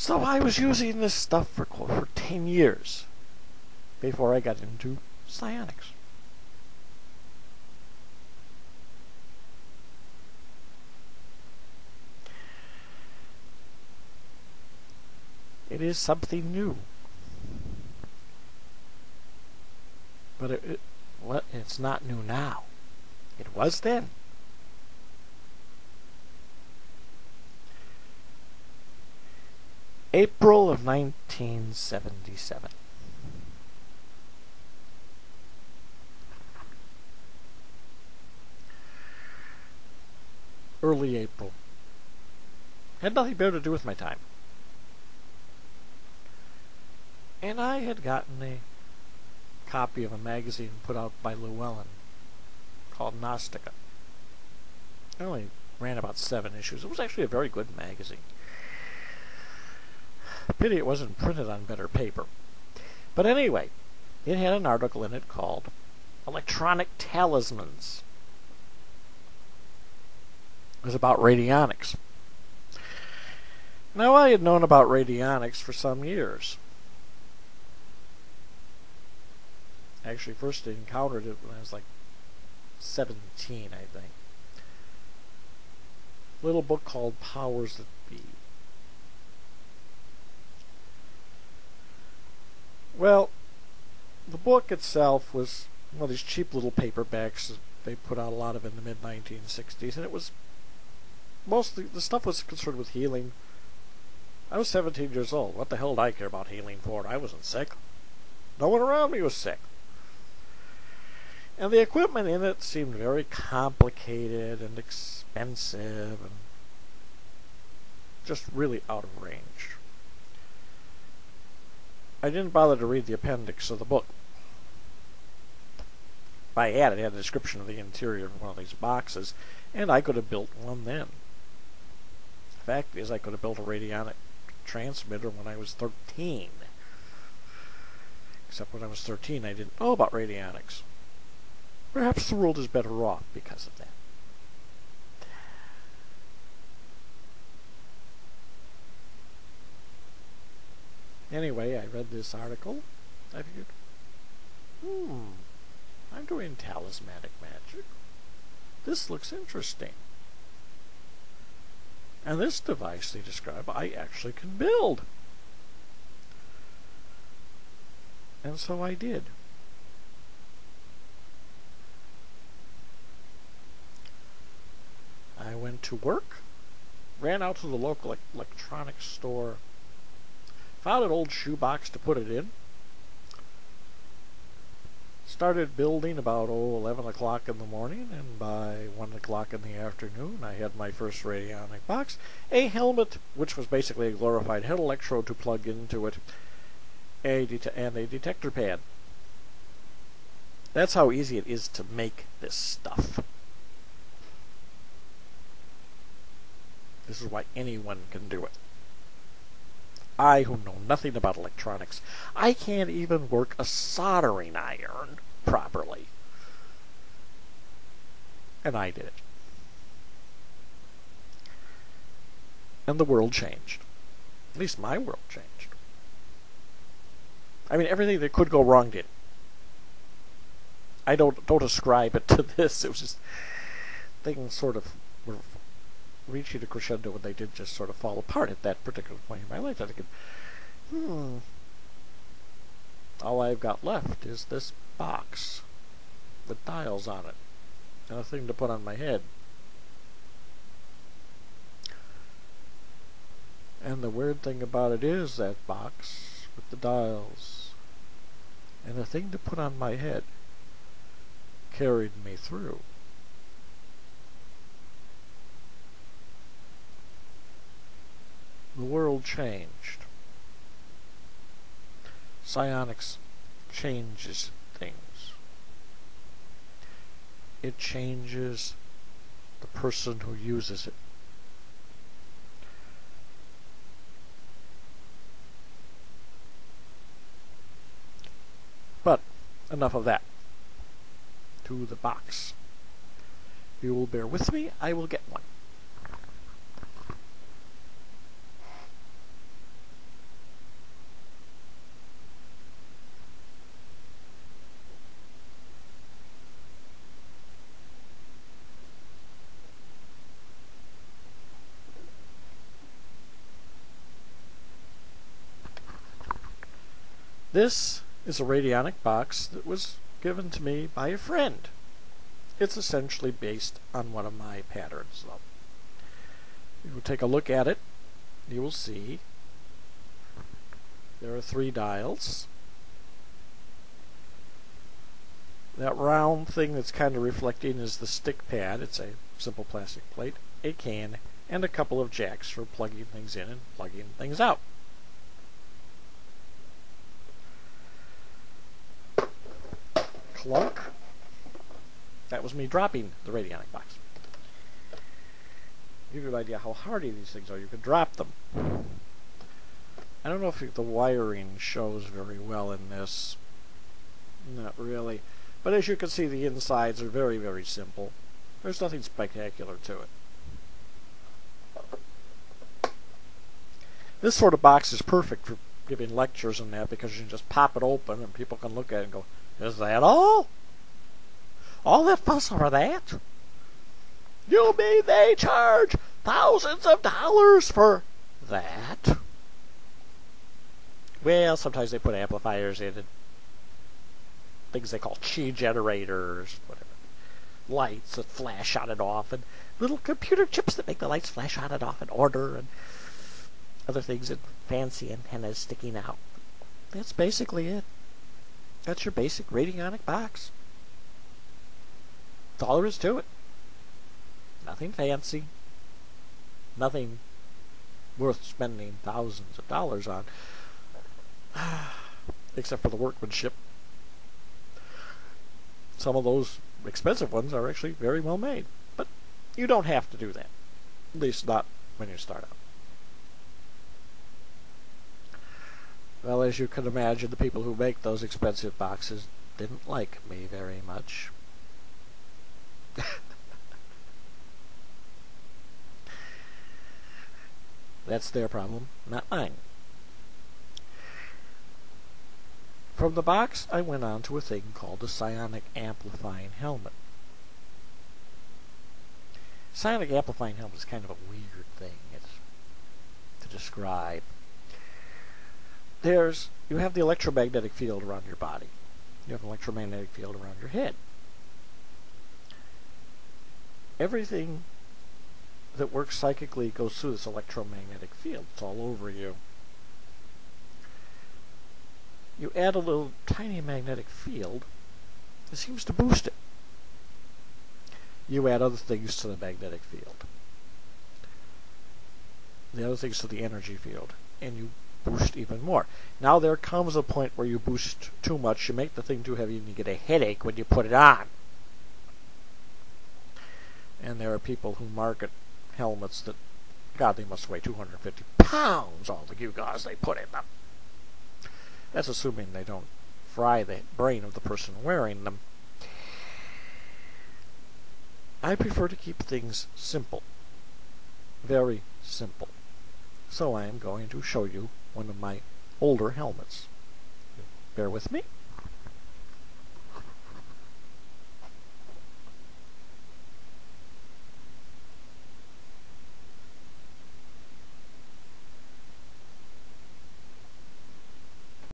So I was using this stuff for 10 years before I got into psionics. It is something new. But it's not new now. It was then. April of 1977. Early April. Had nothing better to do with my time. And I had gotten a copy of a magazine put out by Llewellyn called Gnostica. It only ran about 7 issues. It was actually a very good magazine. Pity it wasn't printed on better paper. But anyway, it had an article in it called Electronic Talismans. It was about radionics. Now, I had known about radionics for some years. I actually first encountered it when I was like 17, I think. A little book called Powers That Be. Well, the book itself was one of these cheap little paperbacks that they put out a lot of in the mid-1960s, and it was mostly, the stuff was concerned with healing. I was 17 years old. What the hell did I care about healing for? I wasn't sick. No one around me was sick. And the equipment in it seemed very complicated and expensive and just really out of range. I didn't bother to read the appendix of the book. If I had, it had a description of the interior of one of these boxes, and I could have built one then. The fact is, I could have built a radionic transmitter when I was 13. Except when I was 13, I didn't know about radionics. Perhaps the world is better off because of that. Anyway, I read this article. I figured, I'm doing talismanic magic. This looks interesting. And this device they describe, I actually can build. And so I did. I went to work, ran out to the local electronics store, found an old shoebox to put it in, started building about 11 o'clock in the morning, and by 1 o'clock in the afternoon I had my first radionic box, a helmet, which was basically a glorified head electrode to plug into it, and a detector pad. That's how easy it is to make this stuff. This is why anyone can do it. I, who know nothing about electronics, I can't even work a soldering iron properly. And I did it. And the world changed. At least my world changed. I mean, everything that could go wrong did. I don't ascribe it to this. It was just things sort of were reaching a crescendo when they did just sort of fall apart at that particular point in my life. I think, all I've got left is this box with dials on it and a thing to put on my head. And the weird thing about it is that box with the dials and a thing to put on my head carried me through. The world changed. Psionics changes things. It changes the person who uses it. But enough of that. To the box. If you will bear with me, I will get one. This is a radionic box that was given to me by a friend. It's essentially based on one of my patterns, though. You will take a look at it. You will see there are 3 dials. That round thing that's kind of reflecting is the stick pad. It's a simple plastic plate, a can, and a couple of jacks for plugging things in and plugging things out. Clunk. That was me dropping the radionic box. Give you an idea how hardy these things are. You can drop them. I don't know if the wiring shows very well in this. Not really. But as you can see, the insides are very, very simple. There's nothing spectacular to it. This sort of box is perfect for giving lectures and that, because you can just pop it open and people can look at it and go, "Is that all? All that fuss over that? You mean they charge thousands of dollars for that?" Well, sometimes they put amplifiers in and things they call chi generators, whatever. Lights that flash on and off, and little computer chips that make the lights flash on and off in order, and other things, and fancy antennas sticking out. That's basically it. That's your basic radionic box. That's all there is to it. Nothing fancy. Nothing worth spending thousands of dollars on. Except for the workmanship. Some of those expensive ones are actually very well made. But you don't have to do that. At least not when you start out. Well, as you can imagine, the people who make those expensive boxes didn't like me very much. That's their problem, not mine. From the box, I went on to a thing called a psionic amplifying helmet. Psionic amplifying helmet is kind of a weird thing to describe. You have the electromagnetic field around your body. You have an electromagnetic field around your head. Everything that works psychically goes through this electromagnetic field. It's all over you. You add a little tiny magnetic field, it seems to boost it. You add other things to the magnetic field. The other things to the energy field. And you boost even more. Now there comes a point where you boost too much, you make the thing too heavy, and you get a headache when you put it on. And there are people who market helmets that, God, they must weigh 250 pounds, all the gewgaws they put in them. That's assuming they don't fry the brain of the person wearing them. I prefer to keep things simple. Very simple. So I am going to show you one of my older helmets. Bear with me.